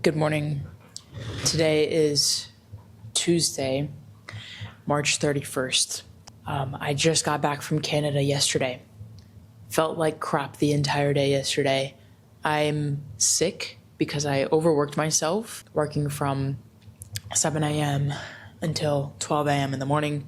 Good morning. Today is Tuesday, March 31st. I just got back from Canada yesterday. Felt like crap the entire day yesterday. I'm sick because I overworked myself, working from 7 a.m. until 12 a.m. in the morning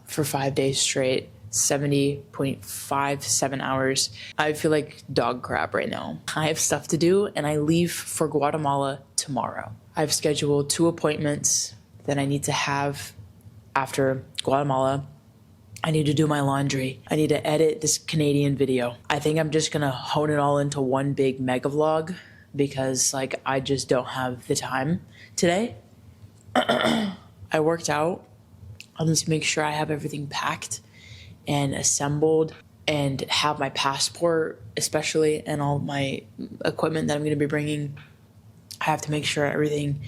for 5 days straight, 70.57 hours. I feel like dog crap right now. I have stuff to do and I leave for Guatemala tomorrow. I've scheduled 2 appointments that I need to have after Guatemala. I need to do my laundry. I need to edit this Canadian video. I think I'm just gonna hone it all into one big mega vlog because I just don't have the time today. I worked out. I need to make sure I have everything packed and assembled and have my passport especially and all my equipment that I'm gonna be bringing. I have to make sure everything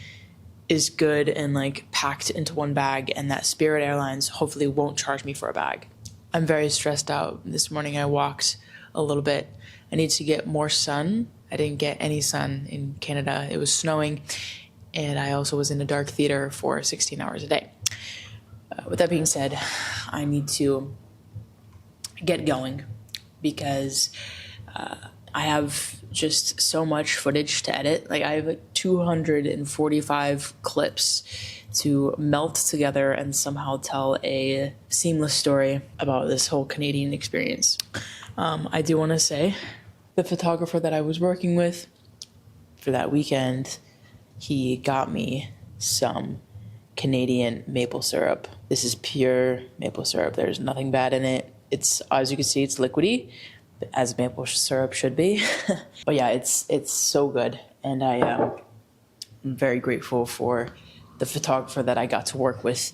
is good and packed into one bag and that Spirit Airlines hopefully won't charge me for a bag. I'm very stressed out. This morning I walked a little bit. I need to get more sun. I didn't get any sun in Canada. It was snowing and I also was in a dark theater for 16 hours a day. With that being said, I need to get going because I have just so much footage to edit. I have 245 clips to melt together and somehow tell a seamless story about this whole Canadian experience. I do want to say the photographer that I was working with for that weekend, he got me some Canadian maple syrup. This is pure maple syrup. There's nothing bad in it. It's, as you can see, it's liquidy, as maple syrup should be. But yeah, it's so good. And I am very grateful for the photographer that I got to work with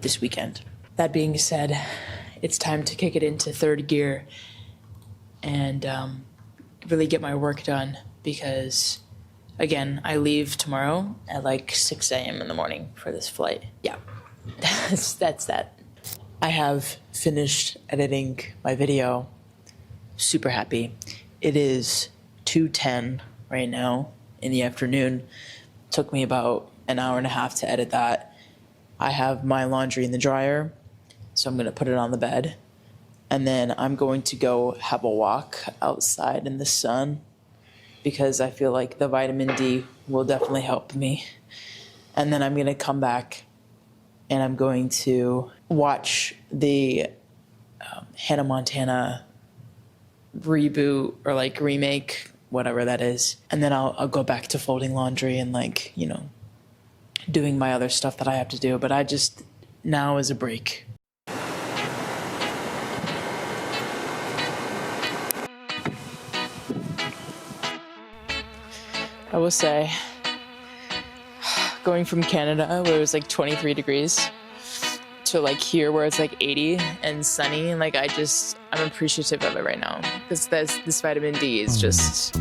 this weekend. That being said, it's time to kick it into third gear and really get my work done because, again, I leave tomorrow at 6 a.m. in the morning for this flight. Yeah, that's that. I have finished editing my video. Super happy. It is 2:10 right now in the afternoon. Took me about an hour and a half to edit that. I have my laundry in the dryer, so I'm gonna put it on the bed. And then I'm going to go have a walk outside in the sun because I feel like the vitamin D will definitely help me. And then I'm gonna come back and I'm going to watch the Hannah Montana reboot or remake, whatever that is. And then I'll go back to folding laundry and doing my other stuff that I have to do. But now is a break. I will say, going from Canada where it was 23 degrees to here where it's 80 and sunny, and I'm appreciative of it right now because this vitamin D is just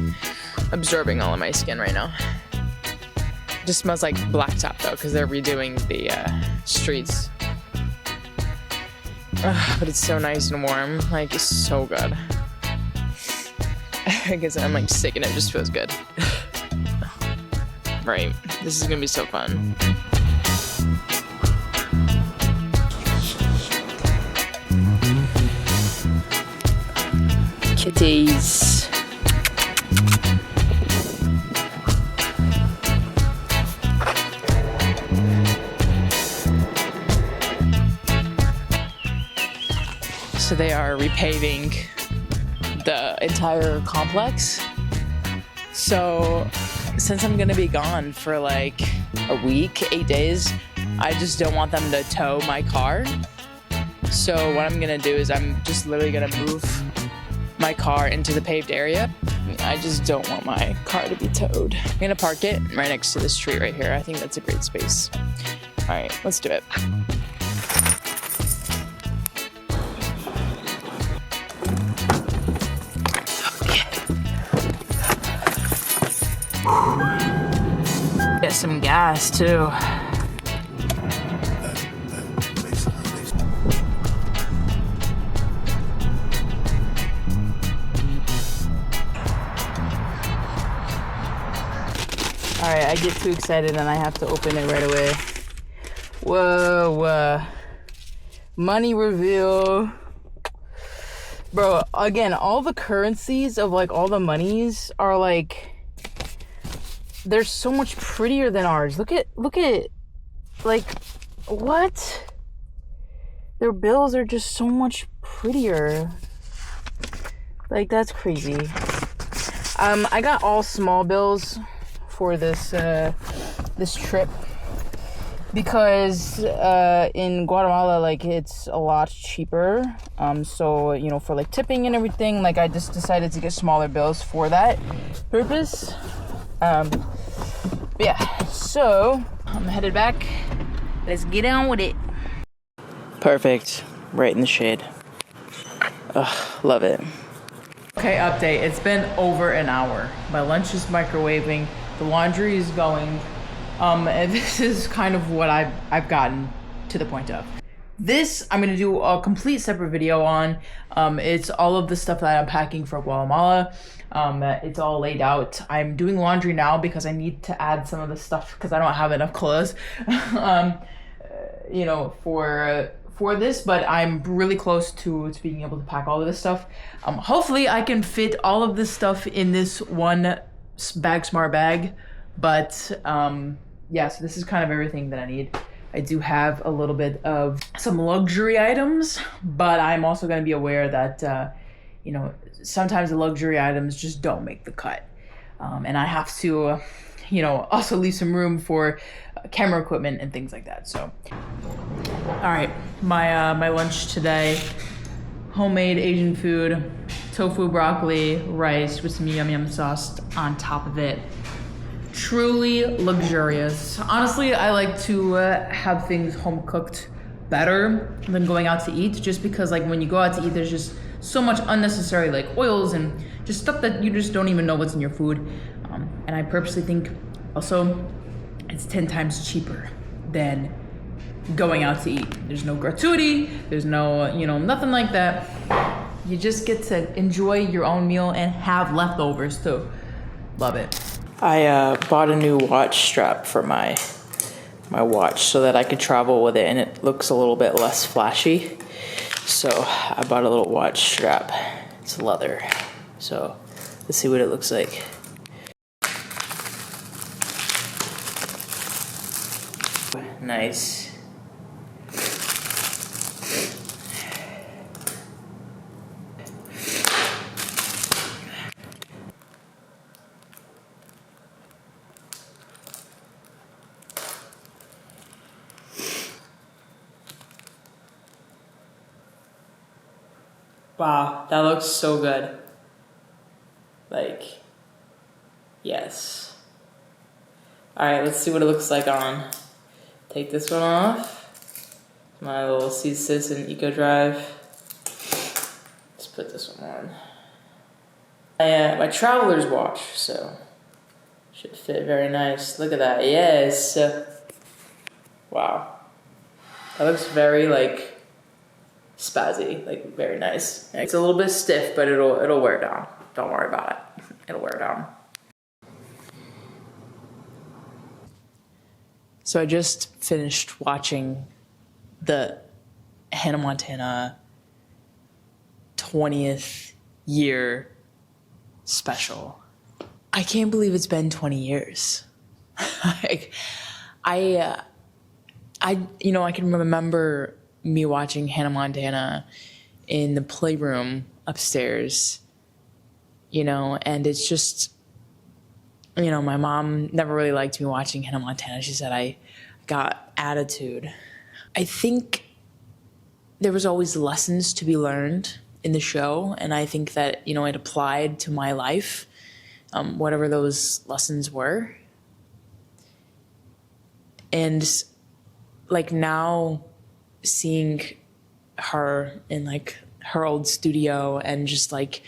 absorbing all of my skin right now. It just smells like blacktop though because they're redoing the streets. But it's so nice and warm, it's so good. I guess I'm sick and it just feels good. Right, this is gonna be so fun. Kitties. So they are repaving the entire complex. So since I'm gonna be gone for a week, 8 days, I just don't want them to tow my car. So what I'm gonna do is I'm just literally gonna move my car into the paved area. I just don't want my car to be towed. I'm gonna park it right next to this tree right here. I think that's a great space. All right, let's do it. Get some gas too. right, I get too excited and I have to open it right away. Whoa, money reveal. Bro, again, all the currencies of like all the monies are like, they're so much prettier than ours. Look at like, what? Their bills are just so much prettier. Like, that's crazy. I got all small bills for this this trip because in Guatemala, like, it's a lot cheaper. So, you know, for like tipping and everything, like, I just decided to get smaller bills for that purpose. Yeah, so I'm headed back. Let's get on with it. Perfect. Right in the shade. Ugh, love it. Okay, update. It's been over an hour. My lunch is microwaving. The laundry is going. And this is kind of what I've gotten to the point of. This, I'm going to do a complete separate video on. It's all of the stuff that I'm packing for Guatemala. It's all laid out. I'm doing laundry now because I need to add some of the stuff because I don't have enough clothes, you know, for this, but I'm really close to being able to pack all of this stuff. Hopefully I can fit all of this stuff in this one Bag Smart bag, but yeah, so this is kind of everything that I need. I do have a little bit of some luxury items, but I'm also going to be aware that, you know, sometimes the luxury items just don't make the cut. And I have to, you know, also leave some room for camera equipment and things like that, so. All right, my lunch today, homemade Asian food, tofu, broccoli, rice with some yum yum sauce on top of it. Truly luxurious. Honestly, I like to have things home cooked better than going out to eat, just because like when you go out to eat, there's just so much unnecessary like oils and just stuff that you just don't even know what's in your food. And I purposely think also it's 10 times cheaper than going out to eat. There's no gratuity, there's no, you know, nothing like that. You just get to enjoy your own meal and have leftovers too. Love it. I bought a new watch strap for my watch so that I could travel with it and it looks a little bit less flashy. So I bought a little watch strap. It's leather. So let's see what it looks like. Nice. Wow, that looks so good. Like, yes. All right, let's see what it looks like on. Take this one off. My little Cis and Eco Drive. Let's put this one on. My traveler's watch, so should fit very nice. Look at that, yes. Wow, that looks very like spazzy, like very nice. It's a little bit stiff, but it'll wear down. Don't worry about it. It'll wear down. So I just finished watching the Hannah Montana 20th year special. I can't believe it's been 20 years. Like, I you know, I can remember me watching Hannah Montana in the playroom upstairs, you know, and it's just, you know, my mom never really liked me watching Hannah Montana. She said I got attitude. I think there was always lessons to be learned in the show, and I think that, you know, it applied to my life, whatever those lessons were. And like now seeing her in like her old studio and just like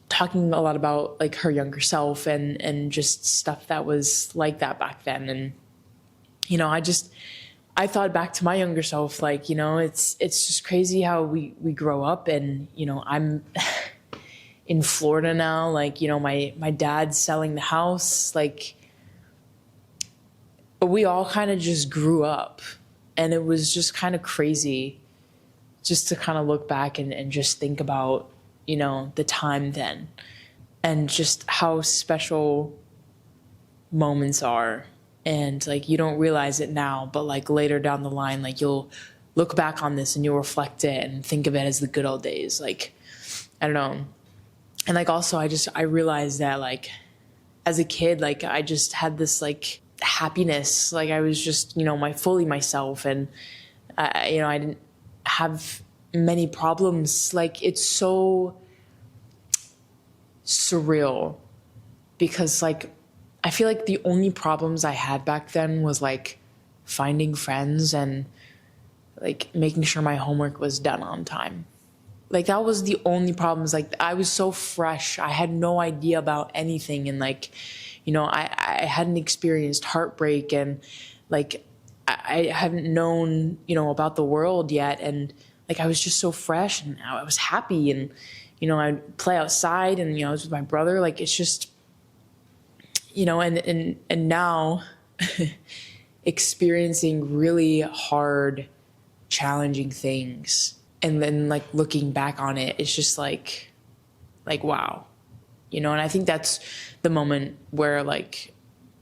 talking a lot about like her younger self and just stuff that was like that back then. And, you know, I thought back to my younger self, like, you know, it's just crazy how we grow up. And, you know, I'm in Florida now, like, you know, my dad's selling the house, like, But we all kind of just grew up, and it was just kind of crazy just to kind of look back and just think about, the time then and just how special moments are. And like, you don't realize it now, but like later down the line, like you'll look back on this and you'll reflect it and think of it as the good old days. Like, I don't know. And like, also I realized that like as a kid, like I just had this like happiness. Like I was just, fully myself, and I didn't have many problems. Like it's so surreal because like I feel like the only problems I had back then was like finding friends and like making sure my homework was done on time. Like that was the only problems. Like I was so fresh. I had no idea about anything. And like, I hadn't experienced heartbreak, and like I hadn't known, about the world yet. And like I was just so fresh, and I was happy, and, I'd play outside, and, I was with my brother. Like it's just, and now experiencing really hard, challenging things, and then like looking back on it, it's just like wow, and I think that's the moment where like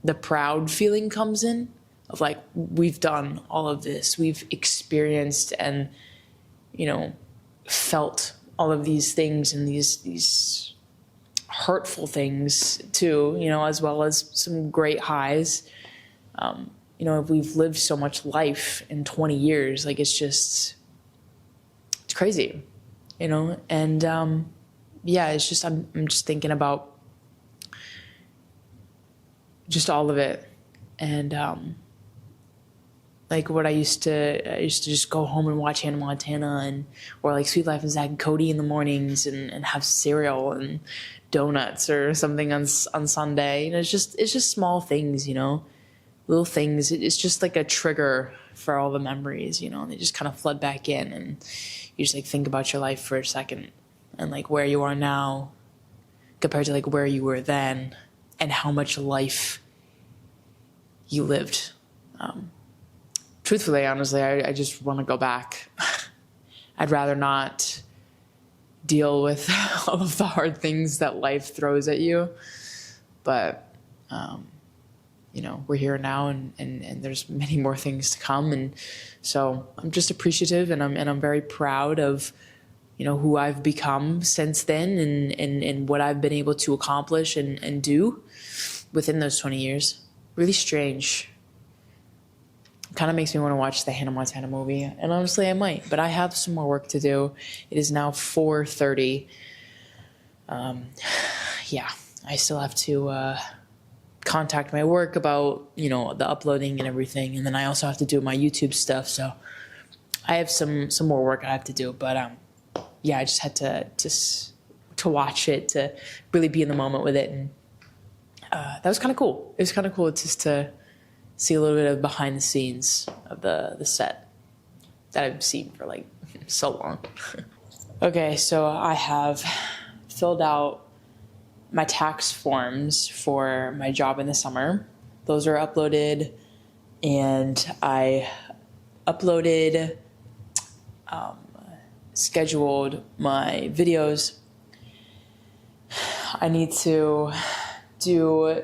the proud feeling comes in of like, we've done all of this, we've experienced and, felt all of these things, and these hurtful things too, as well as some great highs. We've lived so much life in 20 years, like it's crazy, and it's just, I'm just thinking about just all of it. And like what I used to just go home and watch Hannah Montana, or like Sweet Life of Zack and Cody in the mornings, and have cereal and donuts or something on Sunday. It's just small things, little things. It's just like a trigger for all the memories, and they just kind of flood back in, and you just like think about your life for a second, and like where you are now compared to like where you were then, and how much life you lived. Truthfully, honestly, I just want to go back. I'd rather not deal with all of the hard things that life throws at you. But, we're here now, and there's many more things to come. And so I'm just appreciative, and I'm very proud of, who I've become since then, and what I've been able to accomplish and do within those 20 years. Really strange. Kind of makes me want to watch the Hannah Montana movie, and honestly I might, but I have some more work to do. It is now 4:30. I still have to contact my work about the uploading and everything, and then I also have to do my YouTube stuff, so I have some more work I have to do. But I just had to watch it, to really be in the moment with it, and that was kind of cool. It was kind of cool just to see a little bit of behind the scenes of the set that I've seen for like so long. Okay, so I have filled out my tax forms for my job in the summer. Those are uploaded, and I uploaded, scheduled my videos. I need to do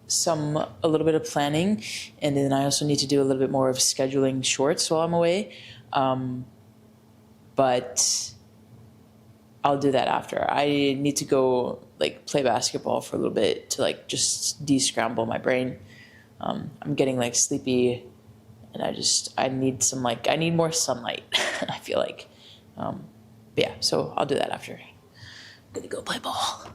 a little bit of planning, and then I also need to do a little bit more of scheduling shorts while I'm away. But I'll do that after. I need to go like play basketball for a little bit to like just de-scramble my brain. I'm getting like sleepy, and I need more sunlight. I feel like, so I'll do that after. I'm gonna go play ball.